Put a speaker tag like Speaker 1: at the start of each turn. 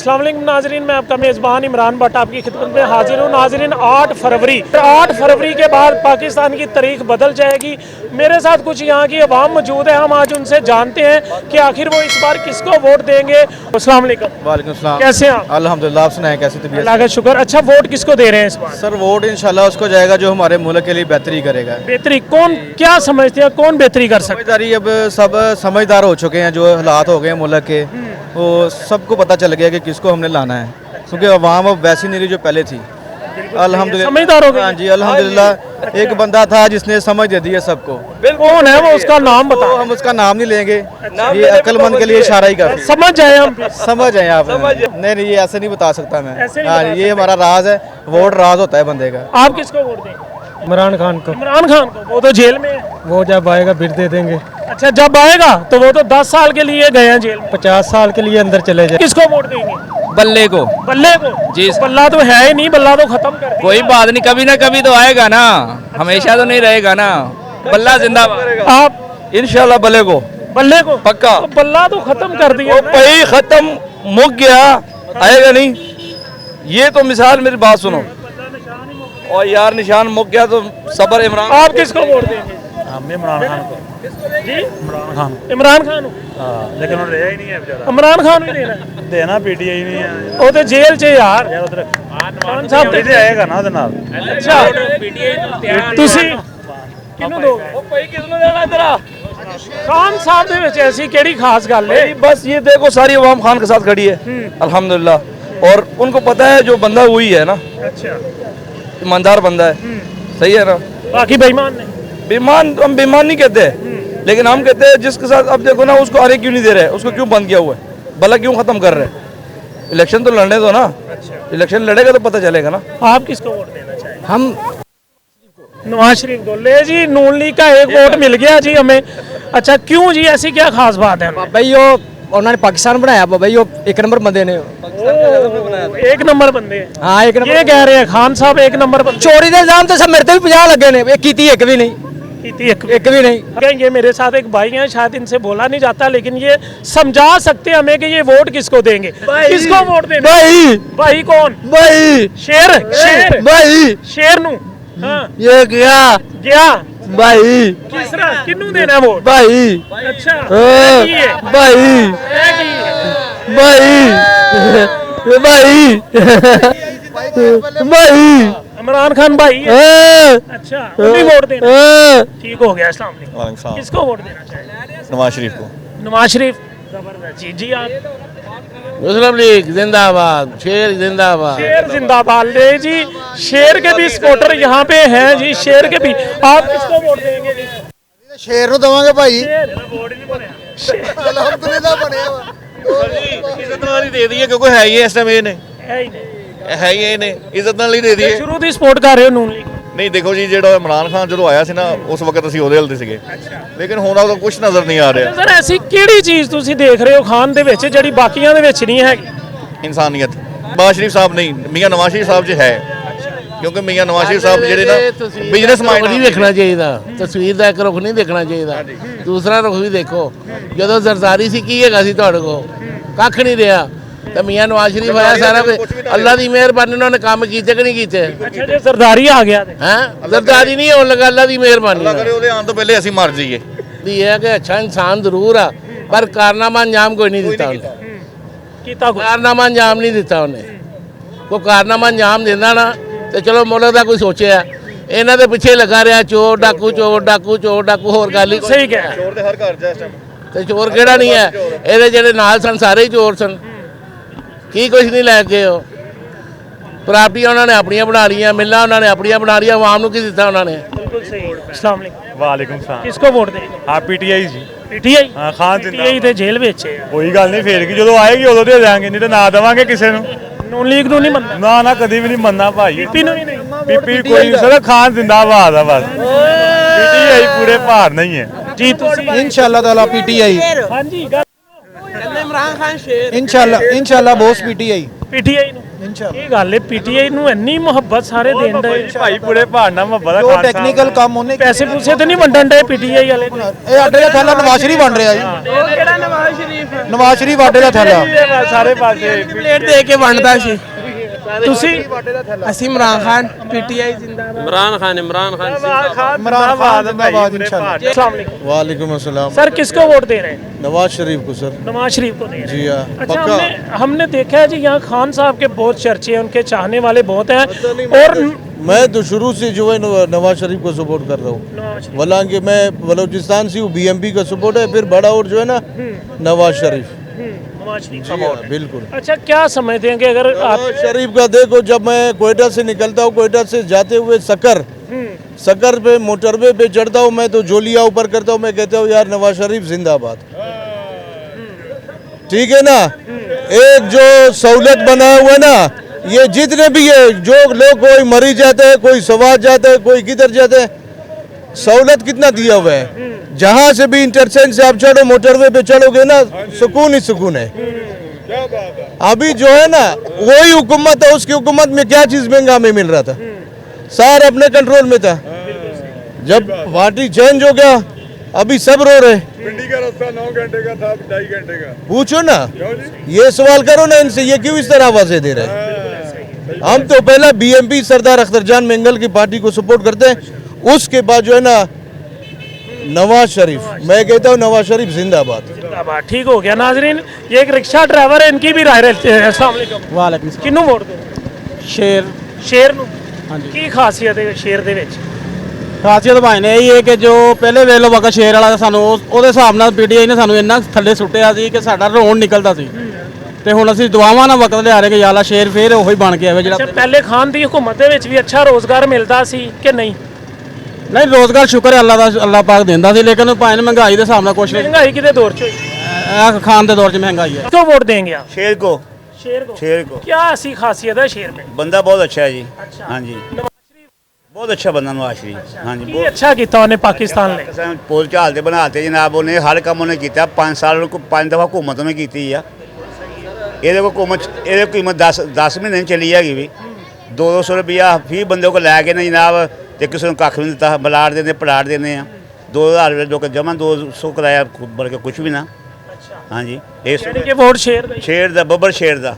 Speaker 1: अस्सलाम वालेकुम नाजरीन, मैं आपका मेज़बान इमरान भट्ट आपकी खिदमत में हाजिर हूँ। नाजरीन 8 फरवरी के बाद पाकिस्तान की तारीख बदल जाएगी। मेरे साथ कुछ यहाँ की अवाम मौजूद है, हम आज उनसे जानते हैं कि आखिर वो इस बार किसको वोट देंगे। अस्सलाम वालेकुम।
Speaker 2: वालेकुम सलाम।
Speaker 1: कैसे हैं आप?
Speaker 2: अल्हम्दुलिल्लाह, आप सुनाएं कैसी तबीयत?
Speaker 1: अल्लाह का शुक्र। अच्छा, वोट किसको दे रहे हैं इस बार?
Speaker 2: सर वोट इंशाल्लाह उसको जाएगा जो हमारे मुल्क के लिए बेहतरी करेगा।
Speaker 1: बेहतरी कौन, क्या समझते हैं कौन बेहतरी कर सकता
Speaker 2: समझदारी, अब सब समझदार हो चुके हैं, जो हालात हो गए हैं मुल्क के वो सबको पता चल गया कि किसको हमने लाना है, क्योंकि अवाम अब वैसी नहीं रही जो पहले थी। अल्हम्दुलिल्लाह,
Speaker 1: समझदार हो गए?
Speaker 2: हाँ जी अल्हम्दुलिल्लाह। एक बंदा था जिसने समझ दे दी है सबको।
Speaker 1: कौन है वो, उसका नाम
Speaker 2: तो
Speaker 1: बताओ।
Speaker 2: हम उसका नाम नहीं लेंगे, ये अक्लमंद के लिए इशारा ही काफी।
Speaker 1: समझ जाए हम।
Speaker 2: समझ आए आप? नहीं ये ऐसे नहीं बता सकता मैं।
Speaker 1: ऐसे नहीं
Speaker 2: हाँ
Speaker 1: बता
Speaker 2: ये हमारा राज है, वोट राज होता है बंदे का।
Speaker 1: आप किसको वोट देंगे?
Speaker 3: इमरान खान को।
Speaker 1: इमरान खान को? वो तो जेल में है।
Speaker 3: वो जब आएगा फिर दे देंगे।
Speaker 1: अच्छा, जब आएगा तो वो तो 10 साल के लिए गए हैं जेल में।
Speaker 3: 50 साल के लिए अंदर चले जाए।
Speaker 1: किसको वोट देंगे?
Speaker 4: बल्ले को।
Speaker 1: बल्ले को?
Speaker 4: जी।
Speaker 1: बल्ला तो है ही नहीं, बल्ला तो खत्म कर दिया।
Speaker 4: कोई बात नहीं, कभी ना कभी तो आएगा ना, हमेशा तो नहीं रहेगा ना। बल्ला जिंदाबाद।
Speaker 1: आप
Speaker 5: इंशाल्लाह बल्ले को
Speaker 1: बल्ले को
Speaker 5: पक्का।
Speaker 1: तो बल्ला तो खत्म कर दिया
Speaker 5: वो
Speaker 1: ना।
Speaker 5: भाई खत्म मुक गया, आएगा नहीं। ये तो मिसाल, मेरी बात सुनो। और यार निशान मुक गया तो सबर इमरान।
Speaker 1: आप किसको वोट देंगे?
Speaker 6: हम इमरान खान को।
Speaker 1: जी,
Speaker 6: इमरान खान
Speaker 1: इमरान खान को।
Speaker 6: हाँ, लेकिन उन्हें ही नहीं है बेचारा।
Speaker 1: इमरान खान भी देना है।
Speaker 6: देना पीटीआई नहीं है
Speaker 1: वो तो जेल च यार।
Speaker 6: यार उधर
Speaker 1: खान साहब
Speaker 6: ਤੇ ਆਏਗਾ ਨਾ ਉਹਦੇ ਨਾਲ।
Speaker 1: अच्छा ਤੁਸੀਂ ਕਿਹਨੂੰ ਦੋਗੇ? ਉਹ ਭਾਈ ਕਿਸ ਨੂੰ ਦੇਣਾ ਤੇਰਾ? खान साहब ਦੇ ਵਿੱਚ ਐਸੀ ਕਿਹੜੀ ਖਾਸ ਗੱਲ ਹੈ?
Speaker 5: बस ये देखो सारी अवाम खान के साथ खड़ी है अल्हम्दुलिल्लाह, और उनको पता है जो बंदा हुई है ना,
Speaker 1: अच्छा,
Speaker 5: ईमानदार बंदा है, सही है ना।
Speaker 1: बाकी बेईमान ने?
Speaker 5: बेईमान हम बेईमान नहीं कहते, लेकिन हम कहते हैं जिसके साथ अब देखो ना, उसको आने क्यों नहीं दे रहे, उसको क्यों बंद किया हुआ है, भला क्यों खत्म कर रहे हैं? इलेक्शन तो लड़ने दो ना, इलेक्शन लड़ेगा तो पता चलेगा ना।
Speaker 1: आप किसको वोट देना चाहेंगे?
Speaker 3: हम
Speaker 1: नवाज शरीफ को। ले जी, नून लीग का एक वोट मिल गया जी हमें। अच्छा, क्यों जी, ऐसी क्या खास बात है?
Speaker 3: भाई वो उन्होंने पाकिस्तान बनाया भाई, वो एक नंबर बंदे ने।
Speaker 1: एक नंबर बंदे हैं।
Speaker 3: हाँ एक नंबर।
Speaker 1: ये कह रहे हैं खान साहब एक नंबर बंदे।
Speaker 3: चोरी के इल्जाम तो सब मेरे पे भी 50 लगे ने, एक भी नहीं, एक भी नहीं।
Speaker 1: कहेंगे मेरे साथ एक भाई हैं, शायद इनसे बोला नहीं जाता, लेकिन ये समझा सकते हमें कि ये वोट किसको देंगे। किसको वोट देंगे?
Speaker 3: भाई
Speaker 1: भाई कौन?
Speaker 3: भाई
Speaker 1: शेर? शेर?
Speaker 3: भाई
Speaker 1: शेर नू? हाँ,
Speaker 3: ये क्या
Speaker 1: गया
Speaker 3: भाई?
Speaker 1: किस तरह किन्नू देना वोट?
Speaker 3: भाई
Speaker 1: अच्छा,
Speaker 3: हाँ,
Speaker 1: ये
Speaker 3: भाई भाई भाई
Speaker 1: इमरान खान भाई है।
Speaker 3: हाँ,
Speaker 1: अच्छा, उन्हें वोट देना।
Speaker 3: हाँ।
Speaker 1: ठीक हो गया। अस्सलाम वालेकुम। किसको वोट देना चाहिए?
Speaker 2: नवाज शरीफ को।
Speaker 1: नवाज शरीफ। जबरदस्त जी। जी आप?
Speaker 3: मुस्लिम लीग जिंदाबाद, शेर जिंदाबाद।
Speaker 1: शेर जिंदाबाद। ले जी, शेर के भी सपोर्टर यहाँ पे हैं जी, शेर के भी। आप किसको वोट देंगे जी?
Speaker 3: शेर ਨੂੰ ਦਵਾਂਗੇ ਭਾਈ।
Speaker 2: अल्हम्दुलिल्लाह बने
Speaker 7: इज्जत नाल ही दे दिए, क्योंकि है ही इस टाइम ये ने,
Speaker 1: है ही नहीं।
Speaker 7: है ही ये ने, इज्जत नाल ही दे दिए।
Speaker 1: ਸ਼ੁਰੂ ਦੀ ਸਪੋਰਟ ਕਰ ਰਹੇ ਹੋ ਨੂਨ ਲੀਗ?
Speaker 7: ਨਹੀਂ ਦੇਖੋ ਜੀ, ਜਿਹੜਾ ਇਮਰਾਨ ਖਾਨ ਜਦੋਂ ਆਇਆ ਸੀ ਨਾ, ਉਸ ਵਕਤ ਅਸੀਂ ਉਹਦੇ ਹੱਲ ਦੇ ਸੀਗੇ, ਲੇਕਿਨ ਹੁਣ ਉਹਦਾ ਕੁਝ ਨਜ਼ਰ ਨਹੀਂ ਆ ਰਿਹਾ।
Speaker 1: ਸਰ ਐਸੀ ਕਿਹੜੀ ਚੀਜ਼ ਤੁਸੀਂ ਦੇਖ ਰਹੇ ਹੋ ਖਾਨ ਦੇ ਵਿੱਚ ਜਿਹੜੀ ਬਾਕੀਆਂ ਦੇ ਵਿੱਚ ਨਹੀਂ ਹੈਗੀ?
Speaker 7: ਇਨਸਾਨੀਅਤ ਨਵਾਜ਼ ਸ਼ਰੀਫ ਸਾਹਿਬ ਨਹੀਂ, ਮੀਆਂ ਨਵਾਜ਼ ਸ਼ਰੀਫ ਸਾਹਿਬ 'ਚ ਹੈ, ਕਿਉਂਕਿ ਮੀਆਂ ਨਵਾਜ਼ ਸ਼ਰੀਫ ਸਾਹਿਬ ਜਿਹੜੇ ਨਾ ਬਿਜ਼ਨਸ ਮਾਈਂਡ
Speaker 3: ਨਹੀਂ ਦੇਖਣਾ ਚਾਹੀਦਾ, ਤਸਵੀਰ ਦਾ ਇੱਕ ਰੁਖ ਨਹੀਂ ਦੇਖਣਾ ਚਾਹੀਦਾ, ਦੂਸਰਾ ਰੁਖ ਵੀ ਦੇਖੋ। ਜਦੋਂ ਜ਼ਰਦਾਰੀ ਸੀ ਕੀ ਹੈਗਾ ਸੀ ਤੁਹਾਡੇ ਕੋਲ? ਕੱਖ ਨਹੀਂ ਰਿਹਾ। ਤਾਂ ਮੀਆਂ ਨਵਾਜ਼ ਸ਼ਰੀਫ ਆਇਆ, ਸਾਰਾ ਕੁਝ ਅੱਲਾ ਦੀ ਮਿਹਰਬਾਨੀ, ਉਹਨਾਂ ਨੇ ਕੰਮ ਕੀਤੇ ਕਿ ਨਹੀਂ ਕੀਤੇ?
Speaker 1: ਅੱਛਾ, ਜੇ ਸਰਦਾਰੀ ਆ ਗਿਆ ਤੇ
Speaker 3: ਹੈਂ, ਜ਼ਰਦਾਰੀ ਨਹੀਂ ਹੋਣ ਲੱਗਾ, ਅੱਲਾ ਦੀ ਮਿਹਰਬਾਨੀ
Speaker 7: ਅੱਲਾ ਕਰੇ ਉਹਦੇ ਆਉਣ ਤੋਂ ਪਹਿਲੇ ਅਸੀਂ ਮਰ ਜਾਈਏ।
Speaker 3: ਦੀ ਹੈ ਕਿ ਅੱਛਾ ਇਨਸਾਨ ਜ਼ਰੂਰ ਆ, ਪਰ ਕਾਰਨਾਮਾ ਅੰਜਾਮ ਕੋਈ ਨਹੀਂ ਦਿੱਤਾ ਉਹਨੇ।
Speaker 1: ਕੀਤਾ ਕੋਈ?
Speaker 3: ਕਾਰਨਾਮਾ ਅੰਜਾਮ ਨਹੀਂ ਦਿੱਤਾ ਉਹਨੇ। ਕੋਈ ਕਾਰਨਾਮਾ ਅੰਜਾਮ ਦਿੰਦਾ ਨਾ ਤੇ ਚਲੋ ਮੁਲਕ ਦਾ ਕੋਈ ਸੋਚਿਆ। ਇਹਨਾਂ ਦੇ ਪਿੱਛੇ ਲੱਗਾ ਰਿਹਾ, ਚੋਰ ਡਾਕੂ, ਚੋਰ ਡਾਕੂ, ਚੋਰ ਡਾਕੂ, ਹੋਰ ਗੱਲ ਹੀ
Speaker 1: ਸਹੀ ਕਹਿ।
Speaker 7: ਚੋਰ ਦੇ ਹਰ ਘਰ 'ਚ ਇਸ ਟਾਈਮ।
Speaker 3: ਤੇ ਚੋਰ ਕਿਹੜਾ ਨਹੀਂ ਹੈ? ਇਹਦੇ ਜਿਹੜੇ ਨਾਲ ਸਨ ਸਾਰੇ ਹੀ ਚੋਰ ਸਨ। ਕੀ ਕੁਛ ਨਹੀਂ ਲੈ ਕੇ ਉਹ ਪ੍ਰਾਪਰਟੀਆਂ ਉਹਨਾਂ ਨੇ ਆਪਣੀਆਂ ਬਣਾ ਲਈਆਂ, ਮਿੱਲਾਂ ਉਹਨਾਂ ਨੇ ਆਪਣੀਆਂ ਬਣਾ ਲਈਆਂ, ਆਵਾਮ ਨੂੰ ਕੀ ਦਿੱਤਾ ਉਹਨਾਂ ਨੇ?
Speaker 1: बिल्कुल सही। अस्सलाम वालेकुम।
Speaker 6: ਵਾਲੇਕੁਮ ਸਲਾਮ।
Speaker 1: किसको वोट देंगे?
Speaker 6: ਹਾਂ ਪੀਟੀਆਈ ਜੀ।
Speaker 1: पीटीआई?
Speaker 6: ਹਾਂ ਖਾਨ
Speaker 1: पीटीआई ਤੇ ਜੇਲ੍ਹ ਵਿੱਚ ਹੈ।
Speaker 6: ਕੋਈ ਗੱਲ ਨਹੀਂ, ਫੇਰ ਕੀ ਜਦੋਂ ਆਏਗੀ ਉਦੋਂ ਦੇ ਦਿਆਂਗੇ, ਨਹੀਂ ਤਾਂ ਨਾ ਦੇਵਾਂਗੇ ਕਿਸੇ ਨੂੰ।
Speaker 1: ਨੂਨ ਲੀਗ ਨੂੰ ਨਹੀਂ ਮੰਨਦਾ?
Speaker 6: ਨਾ ਨਾ, ਕਦੀ ਵੀ ਨਹੀਂ ਮੰਨਣਾ ਭਾਈ।
Speaker 1: ਪੀਪੀ ਨੂੰ ਵੀ ਨਹੀਂ?
Speaker 6: ਪੀਪੀ ਕੋਈ ਸਰ, ਖਾਨ ਜ਼ਿੰਦਾਬਾਦ ਆ ਬਸ। ਪੀਟੀਆਈ ਪੂਰੇ ਭਾਰ ਨਹੀਂ ਹੈ
Speaker 1: ਜੀ। ਤੁਸੀਂ
Speaker 2: इंशाल्लाह ताला पीटीआई,
Speaker 1: ਹਾਂਜੀ ਗੱਲ
Speaker 2: इंशाल्लाह बॉस पीटीआई।
Speaker 1: पीटीआई ਨੂੰ? ਇਹ ਗੱਲ ਹੈ ਪੀਟੀਆਈ ਨੂੰ ਇੰਨੀ ਮੁਹੱਬਤ ਸਾਰੇ ਦੇਣ ਦੇ
Speaker 6: ਭਾਈ ਪੂਰੇ ਭਾਣਾ ਮੁਹੱਬਤ ਦਾ
Speaker 8: ਜੋ
Speaker 6: ਖਾਨ
Speaker 8: ਟੈਕਨੀਕਲ ਕੰਮ ਉਹਨੇ
Speaker 1: ਪੈਸੇ ਪੂਸੇ ਤੇ ਨਹੀਂ ਵੰਡਣ ਦੇ ਪੀਟੀਆਈ ਵਾਲੇ
Speaker 8: ਇਹ ਸਾਡੇ ਦਾ ਥੈਲਾ ਨਵਾਜ਼ ਸ਼ਰੀਫ ਬਣ ਰਿਹਾ ਜੀ
Speaker 9: ਕਿਹੜਾ ਨਵਾਜ਼ ਸ਼ਰੀਫ
Speaker 8: ਨਵਾਜ਼ ਸ਼ਰੀਫ ਆਡੇ ਦਾ ਥੈਲਾ
Speaker 6: ਸਾਰੇ ਪਾਸੇ
Speaker 9: ਪਲੇਟ ਦੇ ਕੇ ਵੰਡਦਾ ਸੀ
Speaker 1: ਤੁਸੀਂ
Speaker 9: ਅਸੀਂ ਇਮਰਾਨ ਖਾਨ ਪੀਟੀਆਈ ਜ਼ਿੰਦਾਬਾਦ
Speaker 6: ਇਮਰਾਨ ਖਾਨ
Speaker 8: इमरान खान जिंदाबाद इंशाल्लाह
Speaker 1: अस्सलाम वालेकुम
Speaker 8: वालेकुम अस्सलाम
Speaker 1: सर किसको वोट दे रहे हैं
Speaker 8: नवाज शरीफ को सर
Speaker 1: नवाज शरीफ को दे रहे हैं
Speaker 8: जी हाँ
Speaker 1: अच्छा
Speaker 8: पक्का
Speaker 1: हमने देखा है जी यहाँ खान साहब के बहुत चर्चे हैं उनके चाहने वाले बहुत हैं और
Speaker 8: मैं तो शुरू से जो है नवाज शरीफ को सपोर्ट कर रहा हूँ हालांकि मैं बलूचिस्तान से हूँ बीएमपी का सपोर्ट है फिर बड़ा और जो है ना नवाज शरीफ
Speaker 1: नवाज शरीफ
Speaker 8: जी हाँ, बिल्कुल
Speaker 1: अच्छा क्या समझते हैं कि अगर आप
Speaker 8: नवाज शरीफ का देखो जब मैं कोयटा से निकलता हूँ कोयटा से जाते हुए सकर पे मोटरवे पे चढ़ता हूँ मैं तो जोलिया ऊपर करता हूँ मैं कहता हूँ यार नवाज शरीफ जिंदाबाद ठीक है ना एक जो सहूलत बनाया हुआ है ना ये जितने भी है जो लोग कोई मरी जाते हैं कोई सवार जाते हैं कोई किधर जाते हैं सहूलत कितना दिया हुआ है जहाँ से भी इंटरचेंज से आप चढ़ो मोटरवे पे चढ़ोगे ना सुकून ही सुकून है अभी जो है ना वही हुकूमत है उसकी हुकूमत में क्या चीज महंगा में मिल रहा था सारे अपने कंट्रोल में था जब पार्टी चेंज हो गया अभी सब रो रहे
Speaker 6: पिंडी का रास्ता 9 घंटे का था 2.5 घंटे का
Speaker 8: पूछो ना ये सवाल करो ना इनसे ये क्यों इस तरह आवाजें दे रहे हैं हम तो पहला बीएमपी सरदार अख्तरजान मेंगल की पार्टी को सपोर्ट करते हैं उसके बाद जो है ना नवाज शरीफ मैं कहता हूँ नवाज शरीफ जिंदाबाद
Speaker 1: जिंदाबाद ठीक हो गया नाजरीन ये एक रिक्शा ड्राइवर है इनकी भी राय रहती है अस्सलाम वालेकुम
Speaker 8: वालेकुम
Speaker 1: किन्नू वोट दो
Speaker 8: शेर
Speaker 1: ਸ਼ੇਰ ਨੂੰ ਕੀ ਖਾਸੀਅਤ ਹੈ ਸ਼ੇਰ ਦੇ ਵਿੱਚ
Speaker 8: ਖਾਸੀਅਤ ਭਾਈ ਨੇ ਇਹ ਹੈ ਕਿ ਜੋ ਪਹਿਲੇ ਵੇਲੇ ਵਕਤ ਸ਼ੇਰ ਵਾਲਾ ਸਾਨੂੰ ਉਹਦੇ ਹਿਸਾਬ ਨਾਲ ਪੀਟੀਆਈ ਨੇ ਸਾਨੂੰ ਇੰਨਾ ਥੱਲੇ ਸੁੱਟਿਆ ਸੀ ਕਿ ਸਾਡਾ ਰੋਣ ਨਿਕਲਦਾ ਸੀ ਤੇ ਹੁਣ ਅਸੀਂ ਦੁਆਵਾਂ ਨਾਲ ਵਕਤ ਲਿਆ ਰਹੇ ਕਿ ਯਾਲਾ ਸ਼ੇਰ ਫੇਰ ਉਹੀ ਬਣ ਕੇ ਆਵੇ
Speaker 1: ਅੱਛਾ
Speaker 8: ਜਿਹੜਾ
Speaker 1: ਪਹਿਲੇ ਖਾਨ ਦੀ ਹਕੂਮਤ ਦੇ ਵਿੱਚ ਵੀ ਅੱਛਾ ਰੋਜ਼ਗਾਰ ਮਿਲਦਾ ਸੀ ਕਿ ਨਹੀਂ
Speaker 8: ਨਹੀਂ ਰੋਜ਼ਗਾਰ ਸ਼ੁਕਰ ਹੈ ਅੱਲਾ ਦਾ ਅੱਲਾ ਪਾਕ ਦਿੰਦਾ ਸੀ ਲੇਕਿਨ ਭਾਈ ਨੇ ਮਹਿੰਗਾਈ ਦੇ ਹਿਸਾਬ ਨਾਲ ਕੁਛ ਨਹੀਂ
Speaker 1: ਮਹਿੰਗਾਈ ਕਿਤੇ ਦੌਰ ਚ ਹੋਈ
Speaker 8: ਇਹ ਖਾਨ ਦੇ ਦੌਰ 'ਚ ਮਹਿੰਗਾਈ ਹੈ
Speaker 1: ਕਿਉਂ ਵੋਟ देंगे आप
Speaker 10: शेर को
Speaker 1: शेर को क्या ऐसी खासियत है शेर में
Speaker 10: बंदा बहुत अच्छा है जी
Speaker 1: अच्छा।
Speaker 10: हाँ जी
Speaker 1: नवाज शरीफ
Speaker 10: बहुत अच्छा बंदा नवाज शरीफ हाँ जी
Speaker 1: ਕੀ ਅੱਛਾ ਕੀਤਾ ਉਹਨੇ ਪਾਕਿਸਤਾਨ ਲਈ
Speaker 10: बहुत पुल झाल के बनाते जनाब उन्हें हर काम उन्हें किया 5 साल 5 दफ़ा हुकूमत उन्हें की है ये हुकूमत ये कीमत 10 महीने चली हैगी भी 200 रुपया फी बंदे को लैके ना जनाब तो किसी ने कख नहीं दिता बलाट देने पलाट देने 2000 रुपये जो जमा 200 कराया बल्कि कुछ भी ना हाँ जी
Speaker 1: यानी कि वोट शेर ਦਾ ਹੀ।
Speaker 10: शेर का बब्बर शेर का